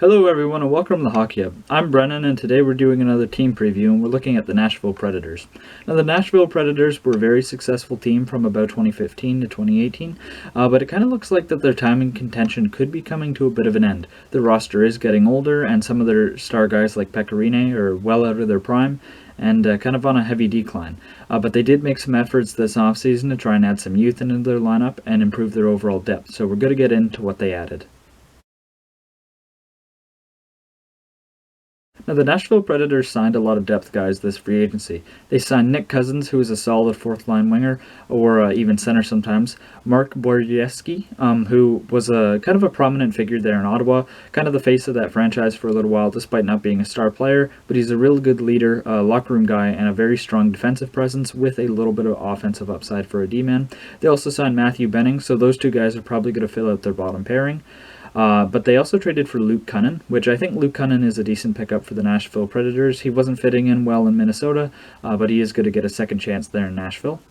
Hello everyone and welcome to the Hockey Hub. I'm Brennan and today we're doing another team preview and we're looking at the Nashville Predators. Now the Nashville Predators were a very successful team from about 2015 to 2018, but it kind of looks like that their time in contention could be coming to a bit of an end. The roster is getting older and some of their star guys like Pecorine are well out of their prime and kind of on a heavy decline. But they did make some efforts this offseason to try and add some youth into their lineup and improve their overall depth, so we're going to get into what they added. Now, the Nashville Predators signed a lot of depth guys this free agency. They signed Nick Cousins, who is a solid fourth-line winger, or even center sometimes. Mark Borjewski, who was a kind of a prominent figure there in Ottawa, kind of the face of that franchise for a little while, despite not being a star player. But he's a real good leader, a locker room guy, and a very strong defensive presence with a little bit of offensive upside for a D-man. They also signed Matthew Benning, so those two guys are probably going to fill out their bottom pairing. But they also traded for Luke Kunin, which I think Luke Kunin is a decent pickup for the Nashville Predators. He wasn't fitting in well in Minnesota, but he is going to get a second chance there in Nashville.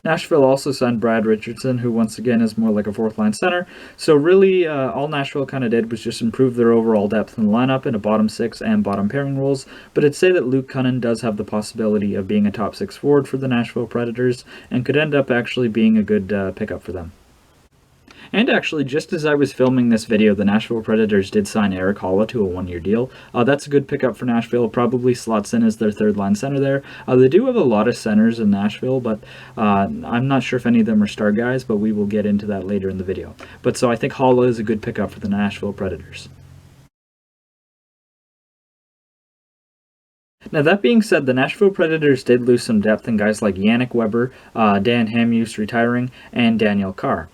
Nashville also signed Brad Richardson, who once again is more like a fourth-line center. So really, all Nashville kind of did was just improve their overall depth in the lineup into bottom six and bottom pairing roles. But I'd say that Luke Kunin does have the possibility of being a top six forward for the Nashville Predators and could end up actually being a good pickup for them. And actually, just as I was filming this video, the Nashville Predators did sign Erik Haula to a one-year deal. That's a good pickup for Nashville, probably slots in as their third-line center there. They do have a lot of centers in Nashville, but I'm not sure if any of them are star guys, but we will get into that later in the video. But so I think Haula is a good pickup for the Nashville Predators. Now, that being said, the Nashville Predators did lose some depth in guys like Yannick Weber, Dan Hamhuis retiring, and Daniel Carr.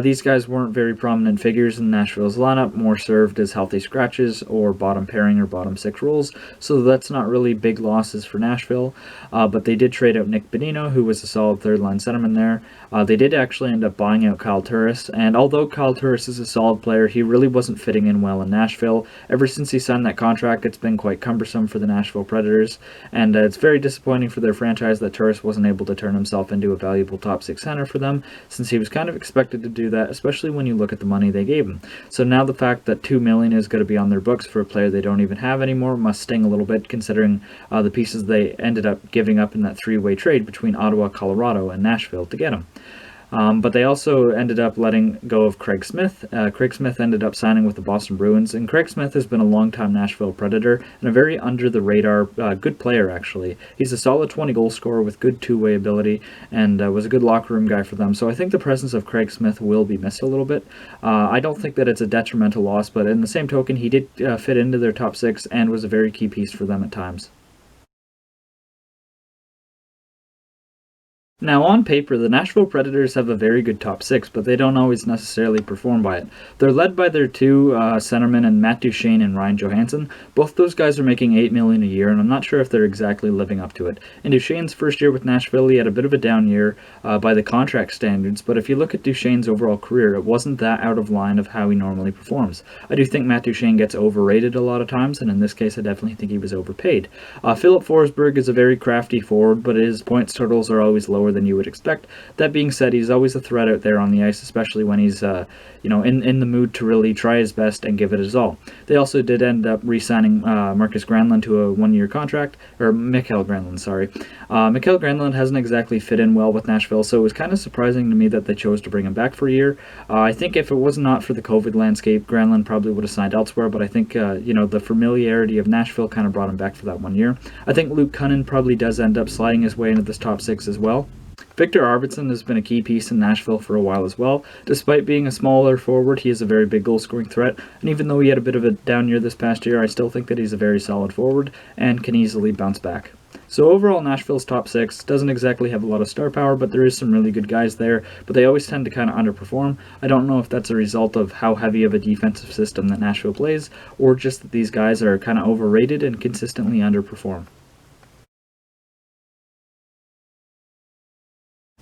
These guys weren't very prominent figures in Nashville's lineup, more served as healthy scratches or bottom pairing or bottom six roles, so that's not really big losses for Nashville. But they did trade out Nick Bonino, who was a solid third-line centerman there. They did actually end up buying out Kyle Turris, and although Kyle Turris is a solid player, he really wasn't fitting in well in Nashville. Ever since he signed that contract, it's been quite cumbersome for the Nashville Predators. And it's very disappointing for their franchise that Turris wasn't able to turn himself into a valuable top six center for them, since he was kind of expected to do that, especially when you look at the money they gave him. So now the fact that $2 million is going to be on their books for a player they don't even have anymore must sting a little bit, considering the pieces they ended up giving up in that three-way trade between Ottawa, Colorado, and Nashville to get him. But they also ended up letting go of Craig Smith. Craig Smith ended up signing with the Boston Bruins, and Craig Smith has been a long-time Nashville Predator and a very under-the-radar good player, actually. He's a solid 20-goal scorer with good two-way ability and was a good locker room guy for them, so I think the presence of Craig Smith will be missed a little bit. I don't think that it's a detrimental loss, but in the same token, he did fit into their top six and was a very key piece for them at times. Now, on paper, the Nashville Predators have a very good top six, but they don't always necessarily perform by it. They're led by their two centermen, and Matt Duchene and Ryan Johansson. Both those guys are making $8 million a year, and I'm not sure if they're exactly living up to it. In Duchene's first year with Nashville, he had a bit of a down year by the contract standards, but if you look at Duchene's overall career, it wasn't that out of line of how he normally performs. I do think Matt Duchene gets overrated a lot of times, and in this case, I definitely think he was overpaid. Filip Forsberg is a very crafty forward, but his points totals are always lower than you would expect. That being said, he's always a threat out there on the ice, especially when he's in the mood to really try his best and give it his all. They also did end up re-signing Marcus Granlund to a one-year contract, or Mikael Granlund, sorry. Mikael Granlund hasn't exactly fit in well with Nashville, so it was kind of surprising to me that they chose to bring him back for a year. I think if it was not for the COVID landscape, Granlund probably would have signed elsewhere, but I think the familiarity of Nashville kind of brought him back for that 1 year. I think Luke Kunin probably does end up sliding his way into this top six as well. Victor Arvidsson has been a key piece in Nashville for a while as well. Despite being a smaller forward, he is a very big goal-scoring threat, and even though he had a bit of a down year this past year, I still think that he's a very solid forward and can easily bounce back. So overall, Nashville's top six doesn't exactly have a lot of star power, but there is some really good guys there, but they always tend to kind of underperform. I don't know if that's a result of how heavy of a defensive system that Nashville plays, or just that these guys are kind of overrated and consistently underperform.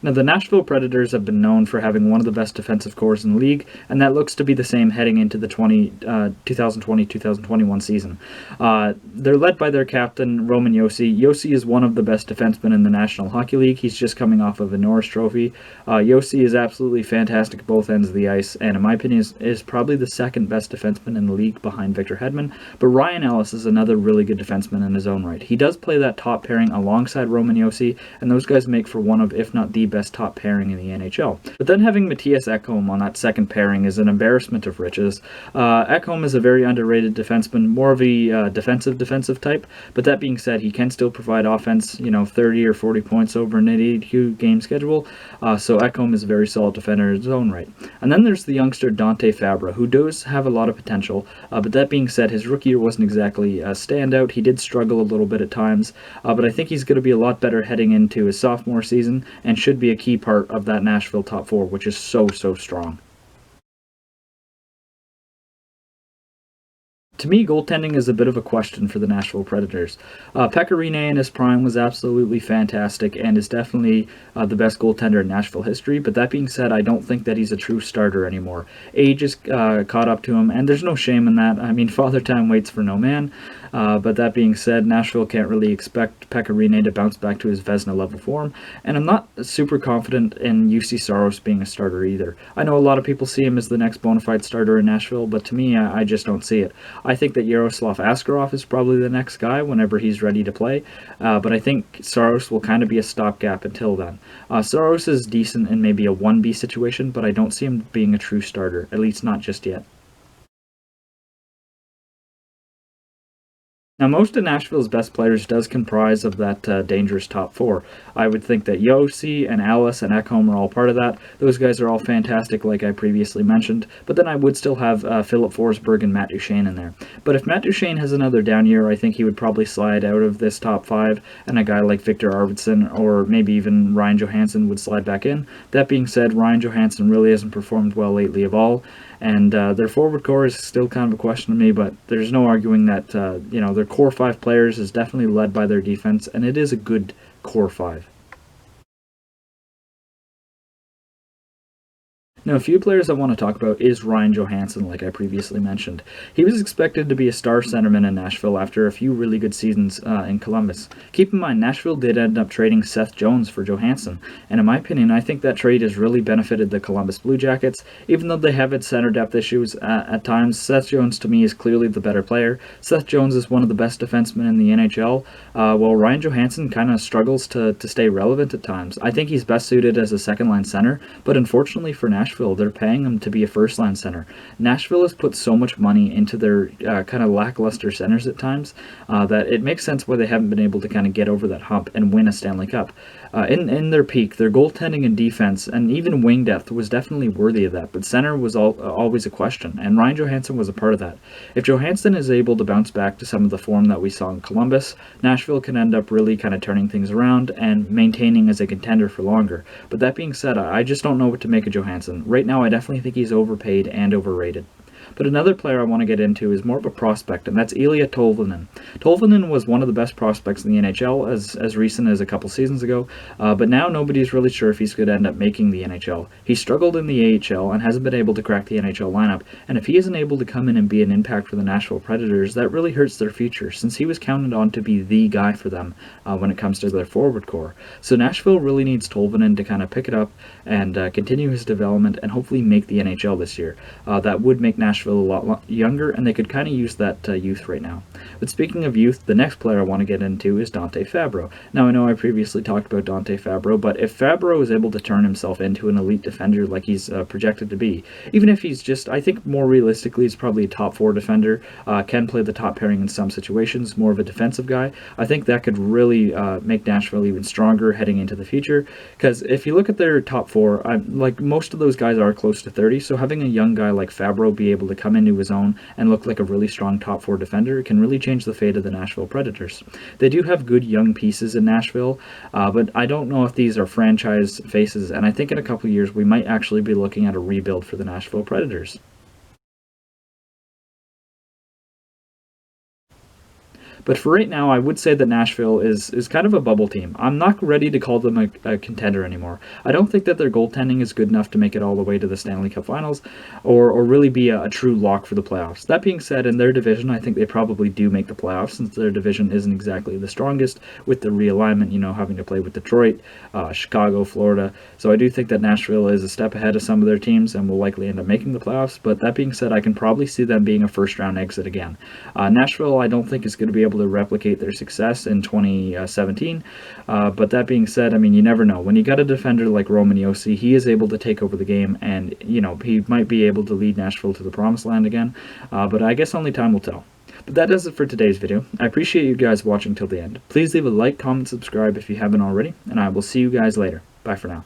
Now, the Nashville Predators have been known for having one of the best defensive cores in the league, and that looks to be the same heading into the 2020-2021 season. They're led by their captain, Roman Josi. Josi is one of the best defensemen in the National Hockey League. He's just coming off of a Norris Trophy. Josi is absolutely fantastic at both ends of the ice, and in my opinion is probably the second best defenseman in the league behind Victor Hedman. But Ryan Ellis is another really good defenseman in his own right. He does play that top pairing alongside Roman Josi, and those guys make for one of, if not the best top pairing in the NHL. But then having Matthias Ekholm on that second pairing is an embarrassment of riches. Ekholm is a very underrated defenseman, more of a defensive type, but that being said, he can still provide offense, 30 or 40 points over an 82 game schedule, so Ekholm is a very solid defender in his own right. And then there's the youngster Dante Fabra, who does have a lot of potential, but that being said, his rookie year wasn't exactly a standout. He did struggle a little bit at times, but I think he's going to be a lot better heading into his sophomore season and should be a key part of that Nashville top four, which is so strong. To me, goaltending is a bit of a question for the Nashville Predators. Pekka Rinne in his prime was absolutely fantastic and is definitely the best goaltender in Nashville history, but that being said, I don't think that he's a true starter anymore. Age has caught up to him, and there's no shame in that. I mean, Father Time waits for no man, but that being said, Nashville can't really expect Pekka Rinne to bounce back to his Vezina-level form, and I'm not super confident in UC Saros being a starter either. I know a lot of people see him as the next bona fide starter in Nashville, but to me, I just don't see it. I think that Yaroslav Askarov is probably the next guy whenever he's ready to play, but I think Saros will kind of be a stopgap until then. Saros is decent in maybe a 1B situation, but I don't see him being a true starter, at least not just yet. Now, most of Nashville's best players does comprise of that dangerous top four. I would think that Josi and Ellis and Ekholm are all part of that. Those guys are all fantastic, like I previously mentioned. But then I would still have Philip Forsberg and Matt Duchene in there. But if Matt Duchene has another down year, I think he would probably slide out of this top five, and a guy like Victor Arvidsson or maybe even Ryan Johansson would slide back in. That being said, Ryan Johansson really hasn't performed well lately of all. And their forward core is still kind of a question to me, but there's no arguing that their core five players is definitely led by their defense, and it is a good core five. Now, a few players I want to talk about is Ryan Johansson, like I previously mentioned. He was expected to be a star centerman in Nashville after a few really good seasons in Columbus. Keep in mind, Nashville did end up trading Seth Jones for Johansson, and in my opinion, I think that trade has really benefited the Columbus Blue Jackets. Even though they have had center depth issues at times, Seth Jones to me is clearly the better player. Seth Jones is one of the best defensemen in the NHL, while Ryan Johansson kind of struggles to stay relevant at times. I think he's best suited as a second-line center, but unfortunately for Nashville, they're paying him to be a first-line center. Nashville has put so much money into their kind of lackluster centers at times that it makes sense why they haven't been able to kind of get over that hump and win a Stanley Cup. In their peak, their goaltending and defense and even wing depth was definitely worthy of that, but center was always a question, and Ryan Johansson was a part of that. If Johansson is able to bounce back to some of the form that we saw in Columbus, Nashville can end up really kind of turning things around and maintaining as a contender for longer. But that being said, I just don't know what to make of Johansson. Right now, I definitely think he's overpaid and overrated. But another player I want to get into is more of a prospect, and that's Ilya Tolvanen. Tolvanen was one of the best prospects in the NHL as recent as a couple seasons ago, but now nobody's really sure if he's going to end up making the NHL. He struggled in the AHL and hasn't been able to crack the NHL lineup, and if he isn't able to come in and be an impact for the Nashville Predators, that really hurts their future, since he was counted on to be the guy for them when it comes to their forward core. So Nashville really needs Tolvanen to kind of pick it up and continue his development and hopefully make the NHL this year. That would make Nashville a lot younger, and they could kind of use that youth right now. But speaking of youth, the next player I want to get into is Dante Fabro. Now, I know I previously talked about Dante Fabro, but if Fabro is able to turn himself into an elite defender like he's projected to be, even if he's just, I think more realistically, he's probably a top four defender, can play the top pairing in some situations, more of a defensive guy, I think that could really make Nashville even stronger heading into the future, because if you look at their top four, like most of those guys are close to 30, so having a young guy like Fabro be able to come into his own and look like a really strong top four defender can really change the fate of the Nashville Predators. They do have good young pieces in Nashville, but I don't know if these are franchise faces, and I think in a couple of years we might actually be looking at a rebuild for the Nashville Predators. But for right now, I would say that Nashville is kind of a bubble team. I'm not ready to call them a contender anymore. I don't think that their goaltending is good enough to make it all the way to the Stanley Cup Finals, or really be a true lock for the playoffs. That being said, in their division, I think they probably do make the playoffs, since their division isn't exactly the strongest, with the realignment, having to play with Detroit, Chicago, Florida. So I do think that Nashville is a step ahead of some of their teams and will likely end up making the playoffs. But that being said, I can probably see them being a first-round exit again. Nashville, I don't think is going to be able to replicate their success in 2017. But that being said, I mean, you never know. When you got a defender like Roman Josi, he is able to take over the game, and he might be able to lead Nashville to the promised land again. But I guess only time will tell. But that does it for today's video. I appreciate you guys watching till the end. Please leave a like, comment, subscribe if you haven't already, and I will see you guys later. Bye for now.